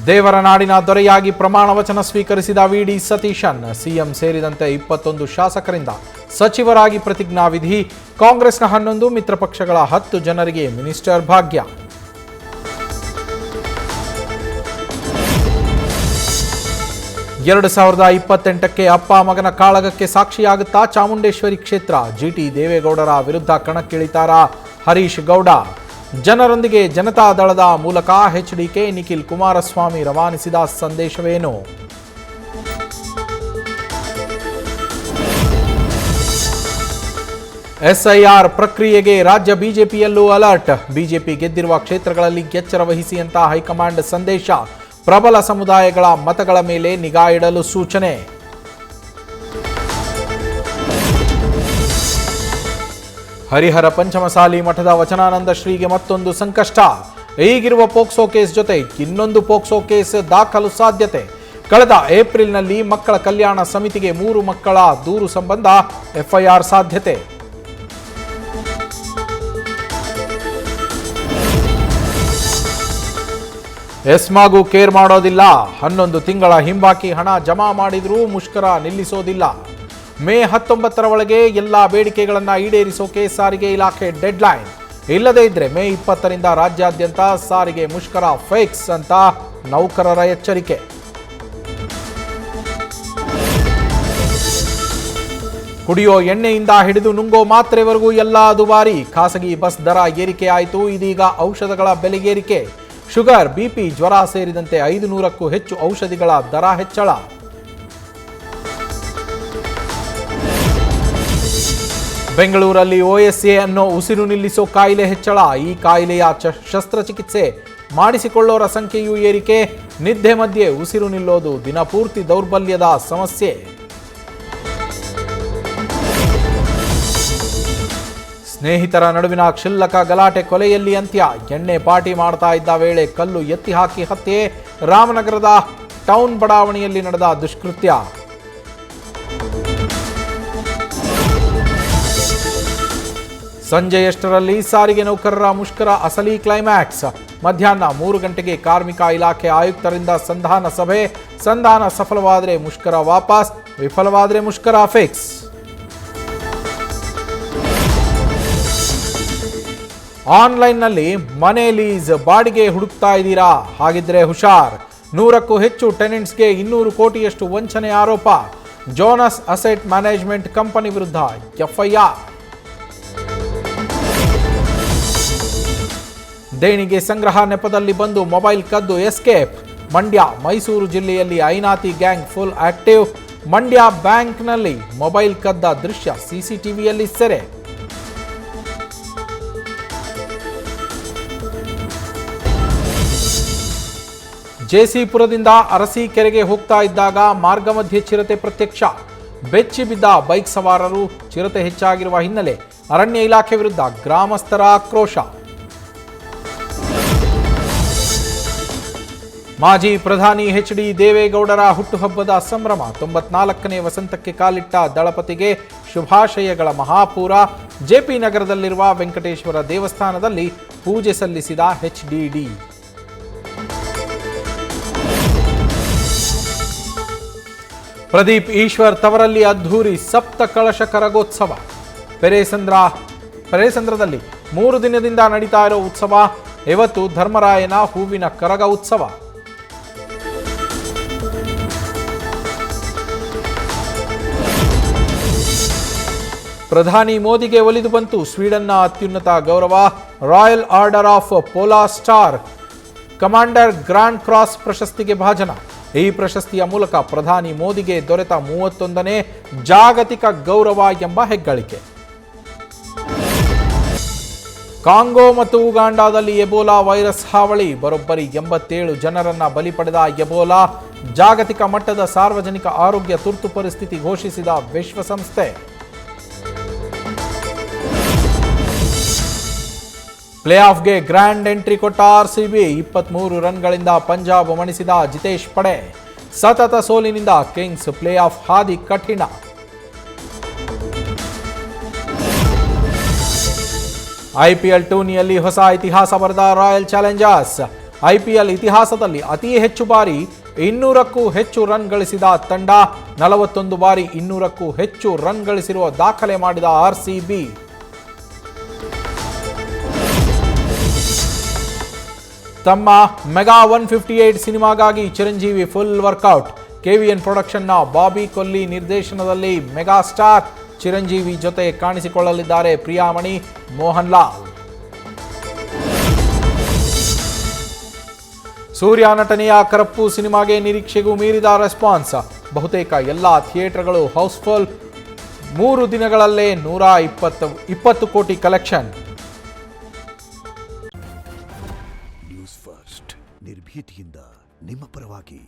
ದೇವರ ನಾಡಿನ ದೊರೆಯಾಗಿ ಪ್ರಮಾಣ ವಚನ ಸ್ವೀಕರಿಸಿದ ವಿ.ಡಿ. ಸತೀಶನ್. ಸಿಎಂ ಸೇರಿದಂತೆ 21 ಶಾಸಕರಿಂದ ಸಚಿವರಾಗಿ ಪ್ರತಿಜ್ಞಾವಿಧಿ. ಕಾಂಗ್ರೆಸ್ನ 11, ಮಿತ್ರ ಪಕ್ಷಗಳ 10 ಜನರಿಗೆ ಮಿನಿಸ್ಟರ್ ಭಾಗ್ಯ. ಎರಡು 2028ಕ್ಕೆ ಅಪ್ಪ ಮಗನ ಕಾಳಗಕ್ಕೆ ಸಾಕ್ಷಿಯಾಗುತ್ತಾ ಚಾಮುಂಡೇಶ್ವರಿ ಕ್ಷೇತ್ರ. ಜಿಟಿ ದೇವೇಗೌಡರ ವಿರುದ್ಧ ಕಣಕ್ಕಿಳಿತಾರ ಹರೀಶ್ ಗೌಡ. ಜನರೊಂದಿಗೆ ಜನತಾದಳದ ಮೂಲಕ ಎಚ್ಡಿಕೆ ನಿಖಿಲ್ ಕುಮಾರಸ್ವಾಮಿ ರವಾನಿಸಿದ ಸಂದೇಶವೇನು? ಎಸ್ಐಆರ್ ಪ್ರಕ್ರಿಯೆಗೆ ರಾಜ್ಯ ಬಿಜೆಪಿಯಲ್ಲೂ ಅಲರ್ಟ್. ಬಿಜೆಪಿ ಗೆದ್ದಿರುವ ಕ್ಷೇತ್ರಗಳಲ್ಲಿ ಎಚ್ಚರ ವಹಿಸಿ ಅಂತ ಹೈಕಮಾಂಡ್ ಸಂದೇಶ. ಪ್ರಬಲ ಸಮುದಾಯಗಳ ಮತಗಳ ಮೇಲೆ ನಿಗಾ ಇಡಲು ಸೂಚನೆ. ಹರಿಹರ ಪಂಚಮಸಾಲಿ ಮಠದ ವಚನಾನಂದ ಶ್ರೀಗೆ ಮತ್ತೊಂದು ಸಂಕಷ್ಟ. ಈಗಿರುವ ಪೋಕ್ಸೋ ಕೇಸ್ ಜೊತೆ ಇನ್ನೊಂದು ಪೋಕ್ಸೋ ಕೇಸ್ ದಾಖಲು ಸಾಧ್ಯತೆ. ಕಳೆದ ಏಪ್ರಿಲ್ನಲ್ಲಿ ಮಕ್ಕಳ ಕಲ್ಯಾಣ ಸಮಿತಿಗೆ 3 ಮಕ್ಕಳ ದೂರು ಸಂಬಂಧ ಎಫ್ಐಆರ್ ಸಾಧ್ಯತೆ. ಎಸ್ಮಾಗೂ ಕೇರ್ ಮಾಡೋದಿಲ್ಲ. 11 ತಿಂಗಳ ಹಿಂಬಾಕಿ ಹಣ ಜಮಾ ಮಾಡಿದ್ರೂ ಮುಷ್ಕರ ನಿಲ್ಲಿಸೋದಿಲ್ಲ. ಮೇ 19ರ ಒಳಗೆ ಎಲ್ಲ ಬೇಡಿಕೆಗಳನ್ನು ಈಡೇರಿಸೋಕೆ ಸಾರಿಗೆ ಇಲಾಖೆ ಡೆಡ್ಲೈನ್. ಇಲ್ಲದೇ ಇದ್ರೆ ಮೇ 20ರಿಂದ ರಾಜ್ಯಾದ್ಯಂತ ಸಾರಿಗೆ ಮುಷ್ಕರ ಫಿಕ್ಸ್ ಅಂತ ನೌಕರರ ಎಚ್ಚರಿಕೆ. ಕುಡಿಯೋ ಎಣ್ಣೆಯಿಂದ ಹಿಡಿದು ನುಂಗೋ ಮಾತ್ರೆವರೆಗೂ ಎಲ್ಲ ದುಬಾರಿ. ಖಾಸಗಿ ಬಸ್ ದರ ಏರಿಕೆ ಆಯಿತು. ಇದೀಗ ಔಷಧಗಳ ಬೆಲೆ ಏರಿಕೆ. ಶುಗರ್, ಬಿಪಿ, ಜ್ವರ ಸೇರಿದಂತೆ 500ಕ್ಕೂ ಹೆಚ್ಚು ಔಷಧಿಗಳ ದರ ಹೆಚ್ಚಳ. ಬೆಂಗಳೂರಲ್ಲಿ OSA ಅನ್ನೋ ಉಸಿರು ನಿಲ್ಲಿಸೋ ಕಾಯಿಲೆ ಹೆಚ್ಚಳ. ಈ ಕಾಯಿಲೆಯ ಶಸ್ತ್ರಚಿಕಿತ್ಸೆ ಮಾಡಿಸಿಕೊಳ್ಳೋರ ಸಂಖ್ಯೆಯೂ ಏರಿಕೆ. ನಿದ್ದೆ ಮಧ್ಯೆ ಉಸಿರು ನಿಲ್ಲೋದು ದಿನಪೂರ್ತಿ ದೌರ್ಬಲ್ಯದ ಸಮಸ್ಯೆ. ಸ್ನೇಹಿತರ ನಡುವಿನ ಕ್ಷುಲ್ಲಕ ಗಲಾಟೆ ಕೊಲೆಯಲ್ಲಿ ಅಂತ್ಯ. ಎಣ್ಣೆ ಪಾರ್ಟಿ ಮಾಡ್ತಾ ಇದ್ದ ವೇಳೆ ಕಲ್ಲು ಎತ್ತಿ ಹಾಕಿ ಹತ್ಯೆ. ರಾಮನಗರದ ಟೌನ್ ಬಡಾವಣೆಯಲ್ಲಿ ನಡೆದ ದುಷ್ಕೃತ್ಯ. ಸಂಜೆಯಷ್ಟರಲ್ಲಿ ಸಾರಿಗೆ ನೌಕರರ ಮುಷ್ಕರ ಅಸಲಿ ಕ್ಲೈಮ್ಯಾಕ್ಸ್. ಮಧ್ಯಾಹ್ನ 3 ಗಂಟೆಗೆ ಕಾರ್ಮಿಕ ಇಲಾಖೆ ಆಯುಕ್ತರಿಂದ ಸಂಧಾನ ಸಭೆ. ಸಂಧಾನ ಸಫಲವಾದರೆ ಮುಷ್ಕರ ವಾಪಸ್, ವಿಫಲವಾದರೆ ಮುಷ್ಕರ ಫಿಕ್ಸ್. ಆನ್ಲೈನ್ನಲ್ಲಿ ಮನೆ ಲೀಸ್ ಬಾಡಿಗೆ ಹುಡುಕ್ತಾ ಇದ್ದೀರಾ? ಹಾಗಿದ್ರೆ ಹುಷಾರ್. 100ಕ್ಕೂ ಹೆಚ್ಚು ಟೆನೆಂಟ್ಸ್ಗೆ 200 ಕೋಟಿಯಷ್ಟು ವಂಚನೆ ಆರೋಪ. ಜೋನಸ್ ಅಸೆಟ್ ಮ್ಯಾನೇಜ್ಮೆಂಟ್ ಕಂಪನಿ ವಿರುದ್ಧ ಎಫ್ಐಆರ್. ದೇಣಿಗೆ ಸಂಗ್ರಹ ನೆಪದಲ್ಲಿ ಬಂದು ಮೊಬೈಲ್ ಕದ್ದು ಎಸ್ಕೇಪ್. ಮಂಡ್ಯ, ಮೈಸೂರು ಜಿಲ್ಲೆಯಲ್ಲಿ ಐನಾತಿ ಗ್ಯಾಂಗ್ ಫುಲ್ ಆಕ್ಟಿವ್. ಮಂಡ್ಯ ಬ್ಯಾಂಕ್ನಲ್ಲಿ ಮೊಬೈಲ್ ಕದ್ದ ದೃಶ್ಯ ಸಿಸಿಟಿವಿಯಲ್ಲಿ ಸೆರೆ. ಜೆಸಿಪುರದಿಂದ ಅರಸೀಕೆರೆಗೆ ಹೋಗ್ತಾ ಇದ್ದಾಗ ಮಾರ್ಗ ಮಧ್ಯೆ ಚಿರತೆ ಪ್ರತ್ಯಕ್ಷ. ಬೆಚ್ಚಿ ಬಿದ್ದ ಬೈಕ್ ಸವಾರರು. ಚಿರತೆ ಹೆಚ್ಚಾಗಿರುವ ಹಿನ್ನೆಲೆ ಅರಣ್ಯ ಇಲಾಖೆ ವಿರುದ್ಧ ಗ್ರಾಮಸ್ಥರ ಆಕ್ರೋಶ. ಮಾಜಿ ಪ್ರಧಾನಿ ಎಚ್.ಡಿ. ದೇವೇಗೌಡರ ಹುಟ್ಟುಹಬ್ಬದ ಸಂಭ್ರಮ. 94ನೇ ವಸಂತಕ್ಕೆ ಕಾಲಿಟ್ಟ ದಳಪತಿಗೆ ಶುಭಾಶಯಗಳ ಮಹಾಪೂರ. ಜೆಪಿ ನಗರದಲ್ಲಿರುವ ವೆಂಕಟೇಶ್ವರ ದೇವಸ್ಥಾನದಲ್ಲಿ ಪೂಜೆ ಸಲ್ಲಿಸಿದ ಎಚ್ಡಿಡಿ. ಪ್ರದೀಪ್ ಈಶ್ವರ್ ತವರಲ್ಲಿ ಅದ್ಧೂರಿ ಸಪ್ತ ಕಳಶ ಕರಗೋತ್ಸವ. ಪೆರೇಸಂದ್ರದಲ್ಲಿ 3 ದಿನದಿಂದ ನಡೀತಾ ಇರೋ ಉತ್ಸವ. ಇವತ್ತು ಧರ್ಮರಾಯನ ಹೂವಿನ ಕರಗ ಉತ್ಸವ. ಪ್ರಧಾನಿ ಮೋದಿಗೆ ಒಲಿದು ಬಂತು ಸ್ವೀಡನ್ನ ಅತ್ಯುನ್ನತ ಗೌರವ royal order of polar star. Commander grand cross ಪ್ರಶಸ್ತಿಗೆ ಭಾಜನ. ಈ ಪ್ರಶಸ್ತಿಯ ಮೂಲಕ ಪ್ರಧಾನಿ ಮೋದಿಗೆ ದೊರೆತ 31ನೇ ಜಾಗತಿಕ ಗೌರವ ಎಂಬ ಹೆಗ್ಗಳಿಕೆ. ಕಾಂಗೋ ಮತ್ತು ಉಗಾಂಡಾದಲ್ಲಿ ಎಬೋಲಾ ವೈರಸ್ ಹಾವಳಿ. ಬರೋಬ್ಬರಿ 87 ಜನರನ್ನ ಬಲಿ ಪಡೆದ ಎಬೋಲಾ. ಜಾಗತಿಕ ಮಟ್ಟದ ಸಾರ್ವಜನಿಕ ಆರೋಗ್ಯ ತುರ್ತು ಪರಿಸ್ಥಿತಿ ಘೋಷಿಸಿದ ವಿಶ್ವಸಂಸ್ಥೆ. ಪ್ಲೇ ಆಫ್ಗೆ ಗ್ರ್ಯಾಂಡ್ ಎಂಟ್ರಿ ಕೊಟ್ಟ ಆರ್ಸಿಬಿ. 23 ರನ್ಗಳಿಂದ ಪಂಜಾಬ್ ಮಣಿಸಿದ ಜಿತೇಶ್ ಪಡೆ. ಸತತ ಸೋಲಿನಿಂದ ಕಿಂಗ್ಸ್ ಪ್ಲೇ ಆಫ್ ಹಾದಿ ಕಠಿಣ. ಐಪಿಎಲ್ ಟೂರ್ನಿಯಲ್ಲಿ ಹೊಸ ಇತಿಹಾಸ ಬರೆದ ರಾಯಲ್ ಚಾಲೆಂಜರ್ಸ್. IPL ಇತಿಹಾಸದಲ್ಲಿ ಅತಿ ಹೆಚ್ಚು ಬಾರಿ 200ಕ್ಕೂ ಹೆಚ್ಚು ರನ್ ಗಳಿಸಿದ ತಂಡ, 41 ಬಾರಿ 200ಕ್ಕೂ ಹೆಚ್ಚು ರನ್ ಗಳಿಸಿರುವ ದಾಖಲೆ ಮಾಡಿದ RCB. ತಮ್ಮ ಮೆಗಾ 158 ಸಿನಿಮಾಗಾಗಿ ಚಿರಂಜೀವಿ ಫುಲ್ ವರ್ಕೌಟ್. KVN ಪ್ರೊಡಕ್ಷನ್ನ ಬಾಬಿ ಕೊಲ್ಲಿ ನಿರ್ದೇಶನದಲ್ಲಿ ಮೆಗಾ ಸ್ಟಾರ್ ಚಿರಂಜೀವಿ ಜೊತೆ ಕಾಣಿಸಿಕೊಳ್ಳಲಿದ್ದಾರೆ ಪ್ರಿಯಾಮಣಿ ಮೋಹನ್ ಲಾಲ್. ಸೂರ್ಯ ನಟನೆಯ ಕರಪ್ಪು ಸಿನಿಮಾಗೆ ನಿರೀಕ್ಷೆಗೂ ಮೀರಿದ ರೆಸ್ಪಾನ್ಸ್. ಬಹುತೇಕ ಎಲ್ಲ ಥಿಯೇಟರ್ಗಳು ಹೌಸ್ಫುಲ್. 3 ದಿನಗಳಲ್ಲೇ 120 ಕೋಟಿ ಕಲೆಕ್ಷನ್. ನ್ಯೂಸ್ ಫಸ್ಟ್ ನಿರ್ಭೀತಿಯಿಂದ ನಿಮ್ಮ ಪರವಾಗಿ.